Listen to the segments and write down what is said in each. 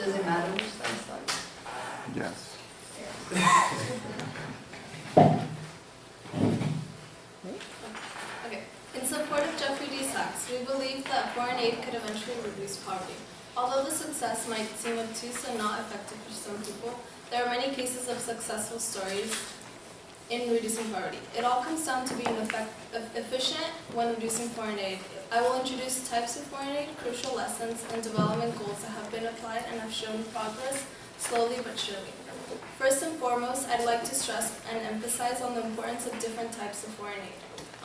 Does it matter which side starts? Yes. Okay. In support of Jeffrey D. Sachs, we believe that foreign aid could eventually reduce poverty. Although the success might seem obtuse and not effective for some people, there are many cases of successful stories in reducing poverty. It all comes down to being efficient when reducing foreign aid. I will introduce types of foreign aid, crucial lessons, and development goals that have been applied and have shown progress slowly but surely. First and foremost, I'd like to stress and emphasize on the importance of different types of foreign aid.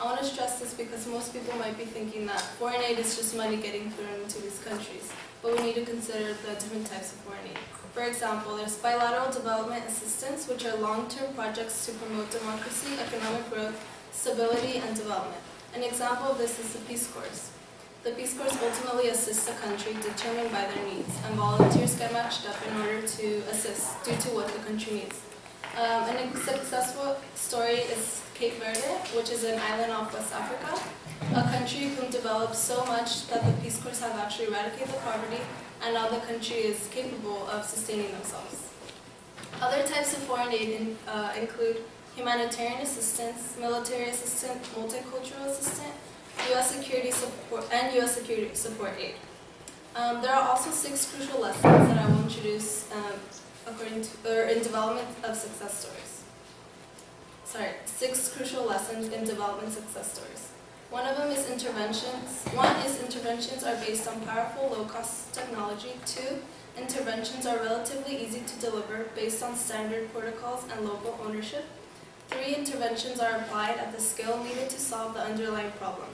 I want to stress this because most people might be thinking that foreign aid is just money getting thrown into these countries, but we need to consider the different types of foreign aid. For example, there's bilateral development assistance, which are long-term projects to promote democracy, economic growth, stability, and development. An example of this is the Peace Corps. The Peace Corps ultimately assists a country determined by their needs, and volunteers get matched up in order to assist due to what the country needs. An successful story is Cape Verde, which is an island off West Africa, a country who developed so much that the Peace Corps have actually eradicated the poverty, and now the country is capable of sustaining themselves. Other types of foreign aid include humanitarian assistance, military assistance, multicultural assistance, U.S. security support, and U.S. security support aid. There are also 6 crucial lessons that I will introduce in development of success stories. 6 crucial lessons in development success stories. One of them is interventions. 1 is interventions are based on powerful, low-cost technology. 2, interventions are relatively easy to deliver based on standard protocols and local ownership. 3, interventions are applied at the scale needed to solve the underlying problem.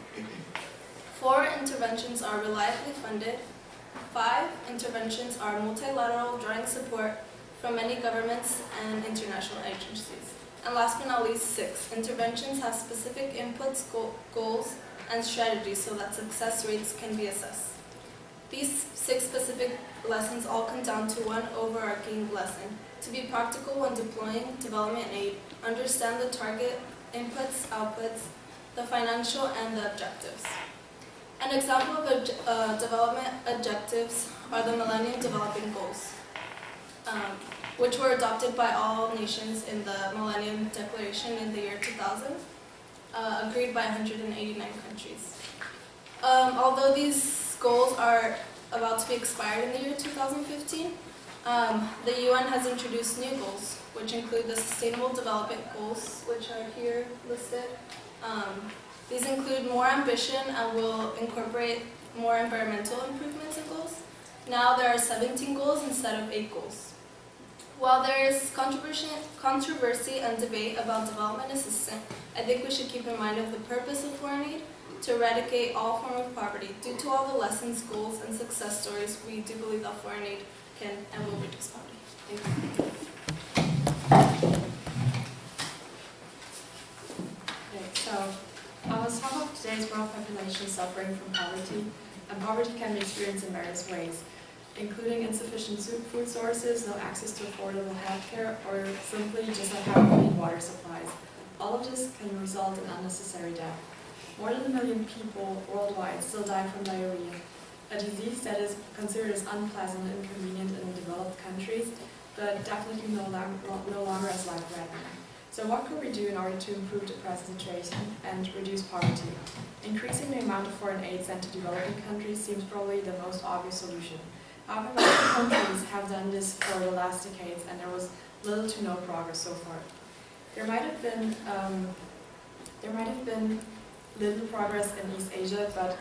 4, interventions are reliably funded. 5, interventions are multilateral, drawing support from many governments and international agencies. And last but not least, 6, interventions have specific inputs, goals, and strategies so that success rates can be assessed. These 6 specific lessons all come down to one overarching lesson: to be practical when deploying development aid, understand the target, inputs, outputs, the financial, and the objectives. An example of development objectives are the Millennium Development Goals, which were adopted by all nations in the Millennium Declaration in the year 2000, agreed by 189 countries. Although these goals are about to be expired in the year 2015, the UN has introduced new goals, which include the Sustainable Development Goals, which are here listed. These include more ambition and will incorporate more environmental improvements in goals. Now there are 17 goals instead of 8 goals. While there is controversy and debate about development assistance, I think we should keep in mind of the purpose of foreign aid: to eradicate all forms of poverty. Due to all the lessons, goals, and success stories, we do believe that foreign aid can and will reduce poverty. Thank you. Okay, so as half of today's world population suffering from poverty, and poverty can be experienced in various ways, including insufficient food sources, no access to affordable healthcare, or simply just not having clean water supplies. All of this can result in unnecessary death. More than 1 million people worldwide still die from diarrhea, a disease that is considered as unpleasant and inconvenient in developed countries, but definitely no longer as life-threatening. So what could we do in order to improve the present situation and reduce poverty? Increasing the amount of foreign aid sent to developing countries seems probably the most obvious solution. However, many countries have done this for the last decades, and there was little to no progress so far. There might have been little progress in East Asia, but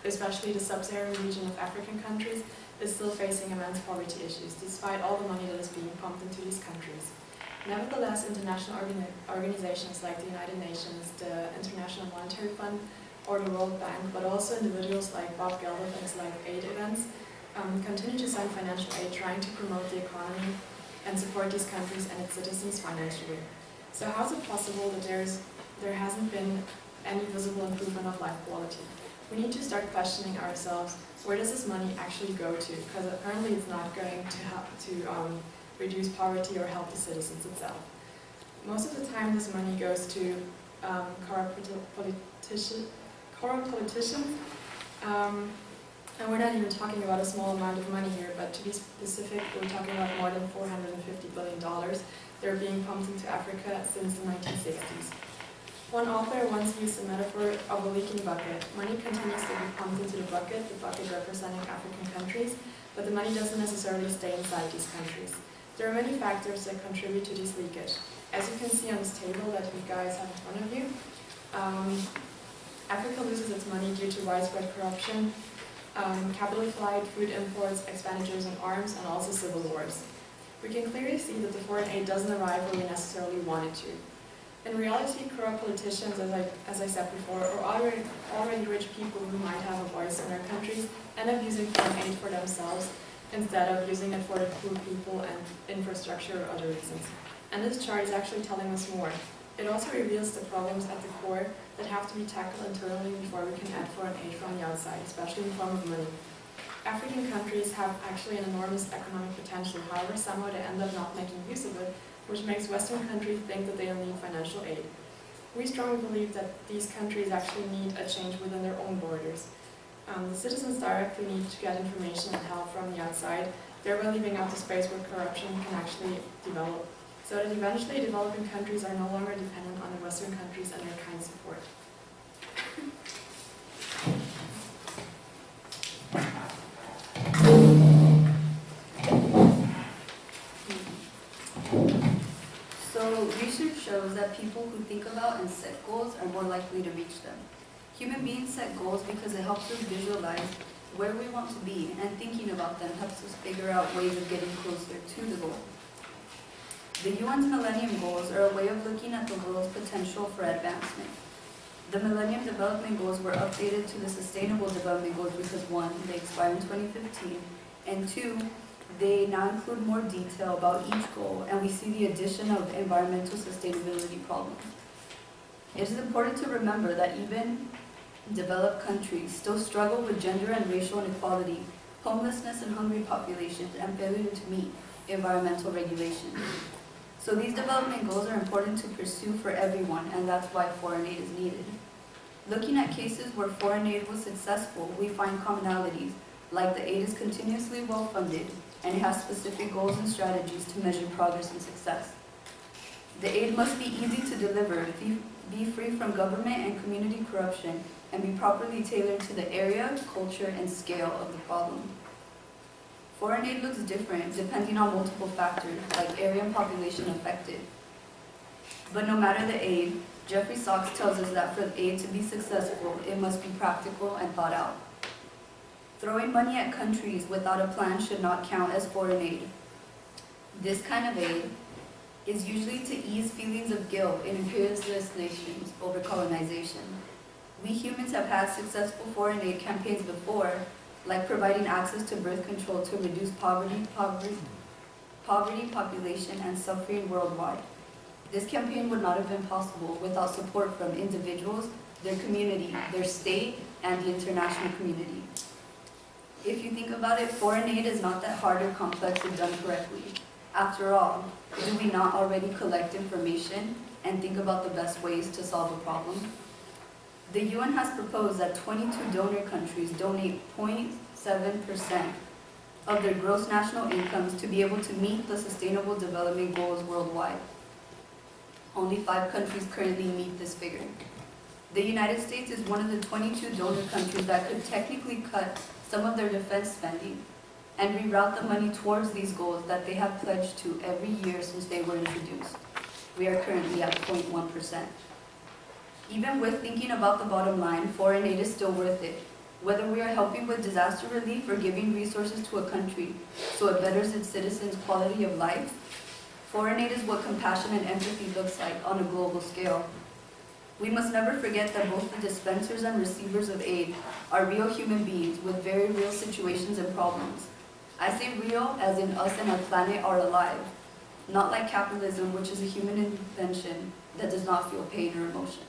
especially the sub-Saharan region of African countries is still facing immense poverty issues, despite all the money that is being pumped into these countries. Nevertheless, international organizations like the United Nations, the International Monetary Fund, or the World Bank, but also individuals like Bob Geldof and Select Aid Events, continue to send financial aid trying to promote the economy and support these countries and its citizens financially. So how is it possible that there hasn't been any visible improvement of life quality? We need to start questioning ourselves, where does this money actually go to? Because apparently it's not going to help to reduce poverty or help the citizens itself. Most of the time this money goes to corrupt politicians And we're not even talking about a small amount of money here, but to be specific, we're talking about more than $450 billion that are being pumped into Africa since the 1960s. One author once used the metaphor of a leaking bucket. Money continues to be pumped into the bucket representing African countries, but the money doesn't necessarily stay inside these countries. There are many factors that contribute to this leakage. As you can see on this table that you guys have in front of you, Africa loses its money due to widespread corruption, capital flight, food imports, expenditures on arms, and also civil wars. We can clearly see that the foreign aid doesn't arrive where we necessarily want it to. In reality, corrupt politicians, as I said before, or already rich people who might have a voice in their countries end up using foreign aid for themselves instead of using it for the poor people and infrastructure or other reasons. And this chart is actually telling us more. It also reveals the problems at the core that have to be tackled internally before we can add foreign aid from the outside, especially in the form of money. African countries have actually an enormous economic potential, however, somehow they end up not making use of it, which makes Western countries think that they don't need financial aid. We strongly believe that these countries actually need a change within their own borders. The citizens directly need to get information and help from the outside, thereby leaving out the space where corruption can actually develop, so that eventually developing countries are no longer dependent on the Western countries and their kind support. So research shows that people who think about and set goals are more likely to reach them. Human beings set goals because it helps us visualize where we want to be, and thinking about them helps us figure out ways of getting closer to the goal. The UN's Millennium Goals are a way of looking at the world's potential for advancement. The Millennium Development Goals were updated to the Sustainable Development Goals because 1, they expired in 2015, and 2, they now include more detail about each goal, and we see the addition of environmental sustainability problems. It is important to remember that even developed countries still struggle with gender and racial inequality, homelessness and hungry populations, and failure to meet environmental regulations. So these development goals are important to pursue for everyone, and that's why foreign aid is needed. Looking at cases where foreign aid was successful, we find commonalities, like the aid is continuously well-funded, and it has specific goals and strategies to measure progress and success. The aid must be easy to deliver, be free from government and community corruption, and be properly tailored to the area, culture, and scale of the problem. Foreign aid looks different depending on multiple factors, like area and population affected. But no matter the aid, Jeffrey Sachs tells us that for the aid to be successful, it must be practical and thought out. Throwing money at countries without a plan should not count as foreign aid. This kind of aid is usually to ease feelings of guilt in imperialist nations over colonization. We humans have had successful foreign aid campaigns before, like providing access to birth control to reduce poverty, population, and suffering worldwide. This campaign would not have been possible without support from individuals, their community, their state, and the international community. If you think about it, foreign aid is not that hard or complex if done correctly. After all, do we not already collect information and think about the best ways to solve a problem? The UN has proposed that 22 donor countries donate 0.7% of their gross national incomes to be able to meet the Sustainable Development Goals worldwide. Only 5 countries currently meet this figure. The United States is one of the 22 donor countries that could technically cut some of their defense spending and reroute the money towards these goals that they have pledged to every year since they were introduced. We are currently at 0.1%. Even with thinking about the bottom line, foreign aid is still worth it. Whether we are helping with disaster relief or giving resources to a country so it betters its citizens' quality of life, foreign aid is what compassion and empathy looks like on a global scale. We must never forget that both the dispensers and receivers of aid are real human beings with very real situations and problems. I say real as in us and our planet are alive, not like capitalism, which is a human invention that does not feel pain or emotion.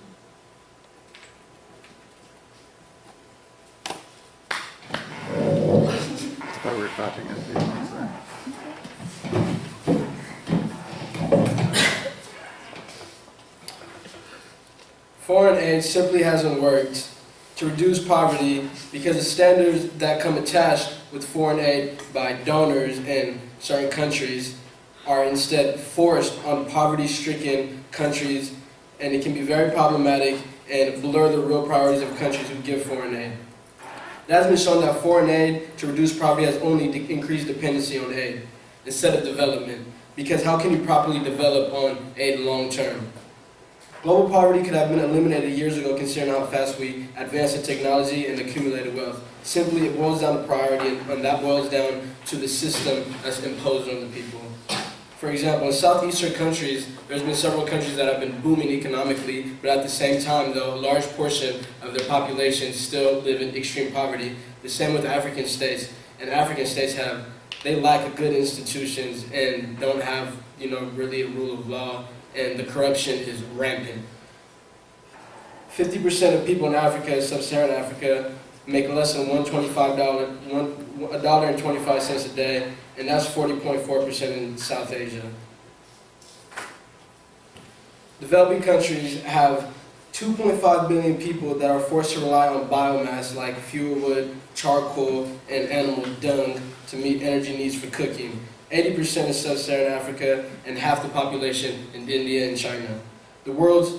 That's why we're clapping at the end. Foreign aid simply hasn't worked to reduce poverty because the standards that come attached with foreign aid by donors in certain countries are instead forced on poverty-stricken countries, and it can be very problematic and blur the real priorities of countries who give foreign aid. It has been shown that foreign aid to reduce poverty has only increased dependency on aid instead of development, because how can you properly develop on aid long term? Global poverty could have been eliminated years ago considering how fast we advance in technology and accumulated wealth. Simply, it boils down to priority, and that boils down to the system that's imposed on the people. For example, in southeastern countries, there's been several countries that have been booming economically, but at the same time, though, a large portion of their population still live in extreme poverty. The same with African states. And African states they lack good institutions and don't have, really a rule of law, and the corruption is rampant. 50% of people in Africa, sub-Saharan Africa, make less than $1.25 a day, and that's 40.4% in South Asia. Developing countries have 2.5 billion people that are forced to rely on biomass like fuel wood, charcoal, and animal dung to meet energy needs for cooking. 80% in sub-Saharan Africa, and half the population in India and China. The world's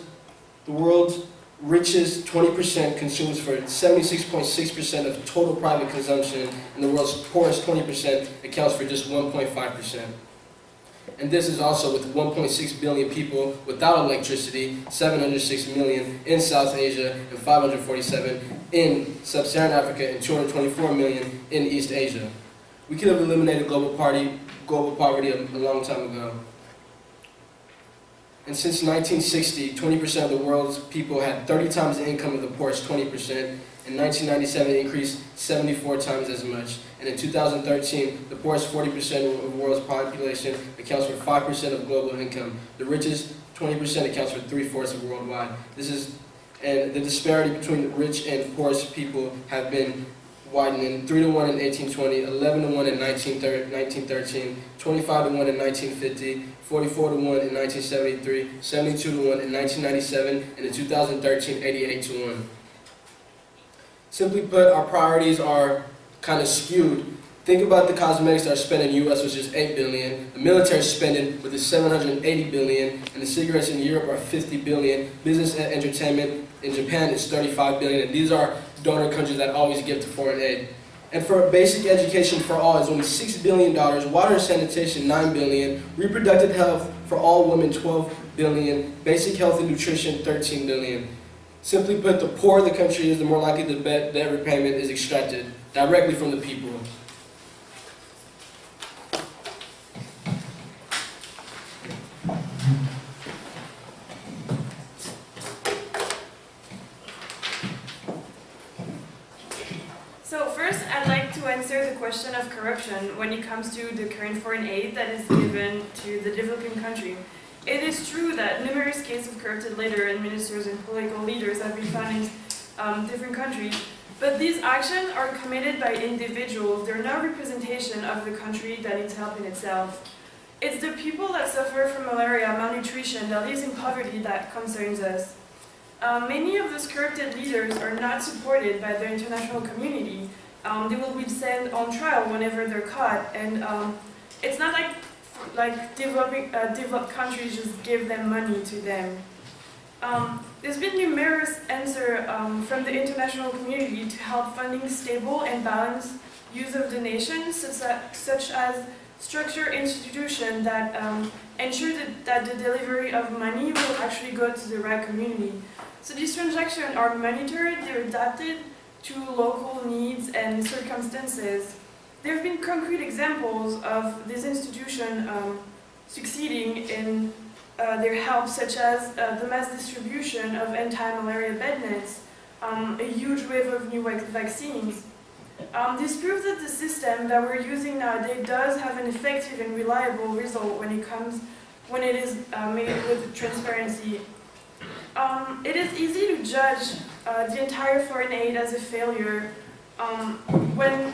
richest 20% consumes for 76.6% of total private consumption, and the world's poorest 20% accounts for just 1.5%. And this is also with 1.6 billion people without electricity, 706 million in South Asia, and 547 in sub-Saharan Africa, and 224 million in East Asia. We could have eliminated global poverty a long time ago. And since 1960, 20% of the world's people had 30 times the income of the poorest 20%. In 1997, it increased 74 times as much. And in 2013, the poorest 40% of the world's population accounts for 5% of global income. The richest 20% accounts for 3/4 of worldwide. And the disparity between the rich and poorest people have been widening: 3-to-1 in 1820, 11-to-1 in 1913, 25-to-1 in 1950, 44-to-1 in 1973, 72-to-1 in 1997, and in 2013, 88-to-1. Simply put, our priorities are kind of skewed. Think about the cosmetics that are spent in the U.S., which is $8 billion. The military spending, with is $780 billion, and the cigarettes in Europe are $50 billion. Business and entertainment in Japan is $35 billion, and these are donor countries that always give to foreign aid. And for basic education for all is only $6 billion, water and sanitation $9 billion, reproductive health for all women $12 billion, basic health and nutrition $13 billion. Simply put, the poorer the country is, the more likely the debt repayment is extracted directly from the people. So first, I'd like to answer the question of corruption when it comes to the current foreign aid that is given to the developing country. It is true that numerous cases of corrupted leaders and ministers and political leaders have been found in different countries, but these actions are committed by individuals. They're not representation of the country that needs help in itself. It's the people that suffer from malaria, malnutrition, that lives in poverty that concerns us. Many of those corrupted leaders are not supported by the international community. They will be sent on trial whenever they're caught, and it's not like developed countries just give them money to them. There's been numerous answers from the international community to help funding stable and balanced use of donations, such as structure institutions that ensure that the delivery of money will actually go to the right community. So these transactions are monitored, they're adapted to local needs and circumstances. There have been concrete examples of this institution succeeding in their help, such as the mass distribution of anti-malaria bed nets, a huge wave of new vaccines. This proves that the system that we're using nowadays does have an effective and reliable result when it is made with transparency. It is easy to judge the entire foreign aid as a failure when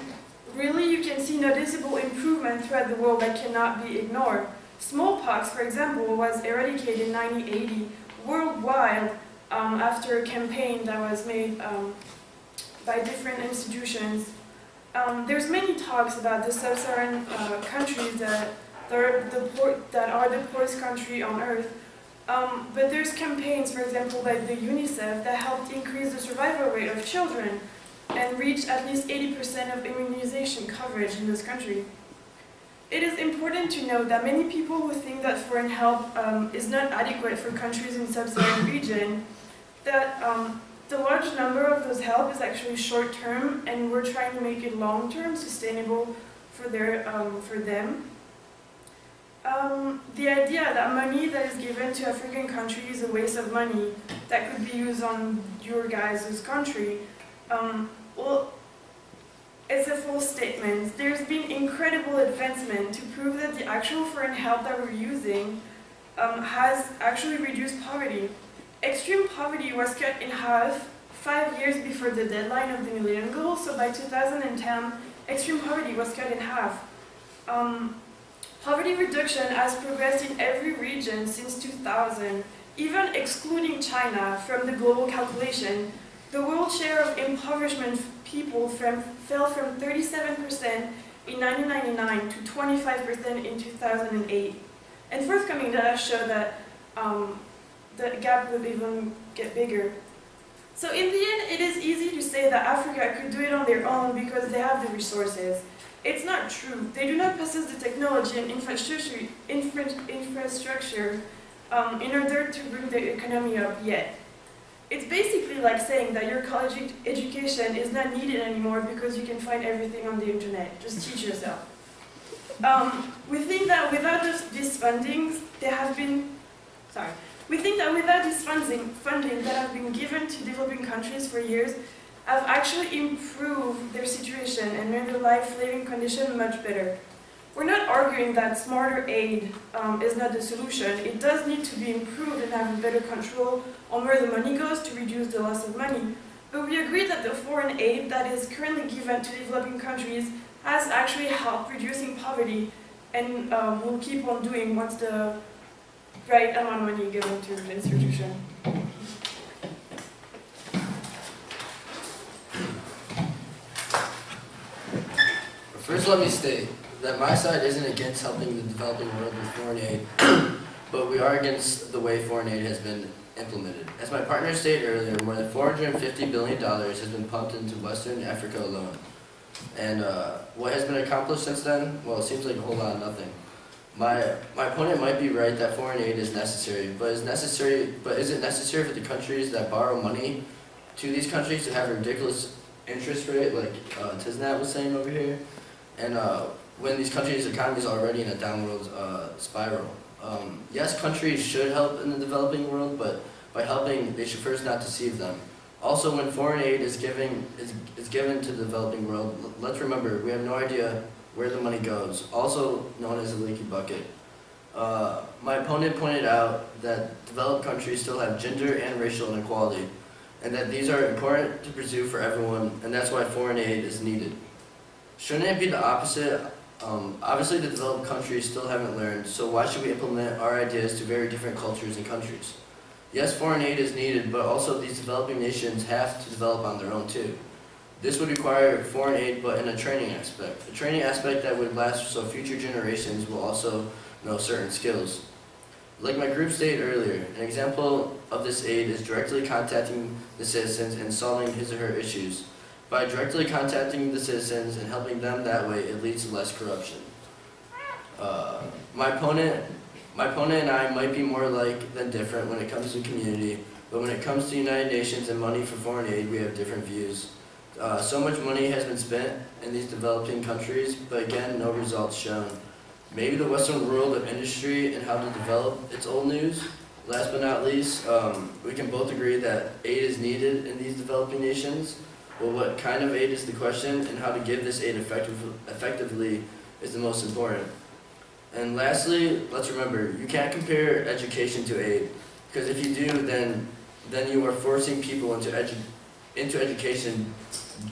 really you can see noticeable improvement throughout the world that cannot be ignored. Smallpox, for example, was eradicated in 1980 worldwide after a campaign that was made by different institutions. There's many talks about the sub-Saharan countries that are the poorest country on earth. But there's campaigns, for example, like the UNICEF, that helped increase the survival rate of children and reach at least 80% of immunization coverage in this country. It is important to note that many people who think that foreign help is not adequate for countries in the sub-Saharan region, that the large number of those help is actually short-term, and we're trying to make it long-term, sustainable for them. The idea that money that is given to African countries is a waste of money that could be used on your guys' country, well, it's a false statement. There's been incredible advancement to prove that the actual foreign help that we're using has actually reduced poverty. Extreme poverty was cut in half 5 years before the deadline of the Millennium Goals, so by 2010, extreme poverty was cut in half. Poverty reduction has progressed in every region since 2000, even excluding China from the global calculation. The world share of impoverishment people fell from 37% in 1999 to 25% in 2008. And forthcoming data show that the gap will even get bigger. So in the end, it is easy to say that Africa could do it on their own because they have the resources. It's not true. They do not possess the technology and infrastructure in order to bring the economy up yet. It's basically like saying that your college education is not needed anymore because you can find everything on the internet. Just teach yourself. We think that without these fundings, we think that without this funding that have been given to developing countries for years, have actually improved their situation and made their living condition much better. We're not arguing that smarter aid is not the solution. It does need to be improved and have a better control on where the money goes to reduce the loss of money. But we agree that the foreign aid that is currently given to developing countries has actually helped reducing poverty and will keep on doing once the right amount of money is given to the institution. First, let me state that my side isn't against helping the developing world with foreign aid, but we are against the way foreign aid has been implemented. As my partner stated earlier, more than $450 billion has been pumped into Western Africa alone. And what has been accomplished since then? Well, it seems like a whole lot of nothing. My opponent might be right that foreign aid is necessary, but is it necessary for the countries that borrow money to these countries to have a ridiculous interest rate, like Tiznat was saying over here? And when these countries' economies are already in a downward spiral. Yes, countries should help in the developing world, but by helping, they should first not deceive them. Also, when foreign aid is given to the developing world, let's remember, we have no idea where the money goes, also known as a leaky bucket. My opponent pointed out that developed countries still have gender and racial inequality, and that these are important to pursue for everyone, and that's why foreign aid is needed. Shouldn't it be the opposite? Obviously, the developed countries still haven't learned, so why should we implement our ideas to very different cultures and countries? Yes, foreign aid is needed, but also these developing nations have to develop on their own too. This would require foreign aid, but in a training aspect that would last so future generations will also know certain skills. Like my group stated earlier, an example of this aid is directly contacting the citizens and solving his or her issues. By directly contacting the citizens and helping them that way, it leads to less corruption. My opponent and I might be more alike than different when it comes to community, but when it comes to United Nations and money for foreign aid, we have different views. So much money has been spent in these developing countries, but again, no results shown. Maybe the Western world of industry and how to develop its old news. Last but not least, we can both agree that aid is needed in these developing nations. Well, what kind of aid is the question, and how to give this aid effectively is the most important. And lastly, let's remember, you can't compare education to aid, because if you do, then you are forcing people into education,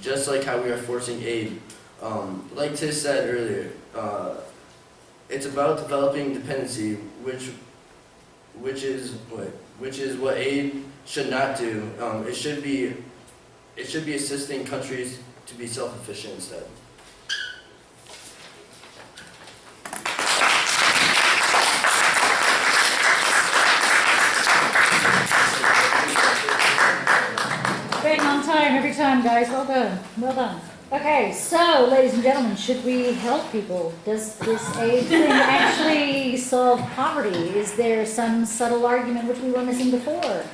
just like how we are forcing aid. Like Tiz said earlier, it's about developing dependency, which is what aid should not do. it should be assisting countries to be self-efficient instead. Waiting on time every time, guys. Well done. Well done. Okay, so, ladies and gentlemen, should we help people? Does this aid thing actually solve poverty? Is there some subtle argument which we were missing before?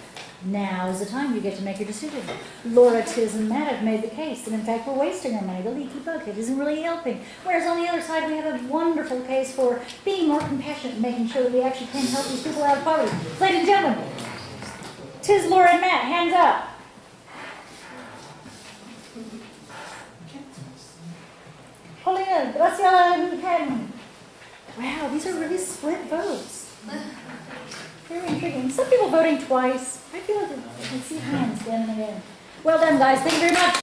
Now is the time you get to make your decision. Laura, Tiz, and Matt have made the case that in fact we're wasting our money. The leaky bucket isn't really helping. Whereas on the other side we have a wonderful case for being more compassionate and making sure that we actually can help these people out of poverty. Ladies and gentlemen, Tiz, Laura, and Matt, hands up. Paulina, Graciela, and Ken. Wow, these are really split votes. Very intriguing. Some people voting twice. I feel like I can see hands again and again. Well done, guys. Thank you very much.